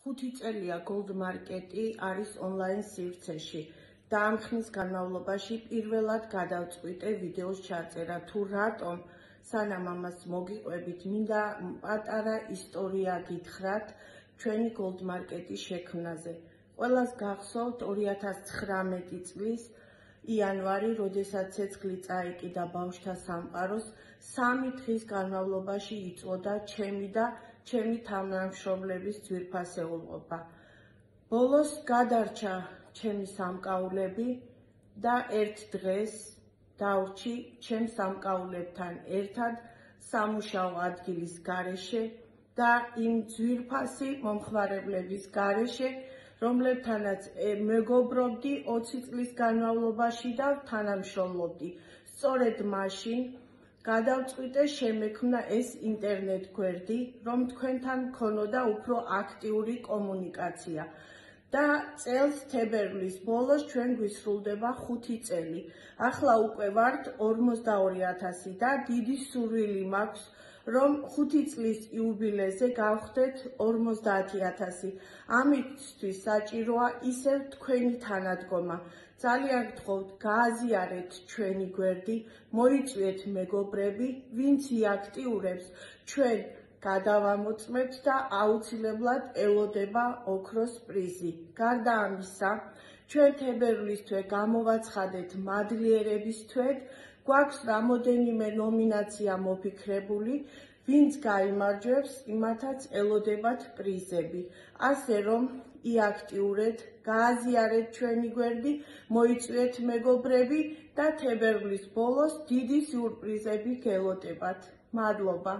5 წელია Gold Market-ი არის online სივრცეში და ამ ხნის განმავლობაში პირველად გადავწყვიტე ვიდეოს ჩაწერა თუ რატომ სანამ ამას მოგიყვებით მინდა პატარა ისტორია გითხრათ ჩვენი Gold Market-ის შექმნაზე. Ყველას გახსოვთ 2019 წლის იანვარი, როდესაც ცეცხლი წაიკიდა ბავშვთა სამყაროს, 3 დღის განმავლობაში იწვოდა ჩემი და ჩემი თანამშრომლების ძვირფასეულობა. ბოლოს გადარჩა ჩემი სამკაულები და ერთ დღეს დავრჩი ჩემ სამკაულებთან ერთად სამუშაო ადგილის გარეშე და იმ ძვირფასი მომხმარებლების გარეშე, რომლებთანაც მეგობრობდი 20 წლის განმავლობაში და თანამშრომლობდი. სწორედ მაშინ გადავწყვიტე შემექმნა ეს ინტერნეტ გვერდი, რომ თქვენთან მქონოდა უფრო აქტიური კომუნიკაცია. და წელს თებერვლის ბოლოს ჩვენ გვისრულდება 5 წელი. ახლა უკვე ვართ 42,000 და დიდი სურვილი მაქვს, რომ 5 წლის იუბილეზე გავხდეთ 50,000. ამისთვის საჭიროა ისევ თქვენი თანადგომა. ძალიან გთხოვთ, გააზიარეთ ჩვენი გვერდი, მოიწვიეთ მეგობრები, ვინც იაქტიურებს, ჩვენ გადავამოწმებთ და აუცილებლად ელოდება ოქროს პრიზი. გარდა ამისა, ჩვენ თებერვლის თვე გამოვაცხადეთ მადლიერების თვედ, გვაქვს რამოდენიმე ნომინაცია მოფიქრებული, ვინც გაიმარჯვებს, იმათაც ელოდებათ პრიზები. ასე რომ იაქტიურეთ, გააზიარეთ ჩვენი გვერდი, მოიწვიეთ მეგობრები და თებერვლის ბოლოს დიდი სიურპრიზები გელოდებათ. მადლობა.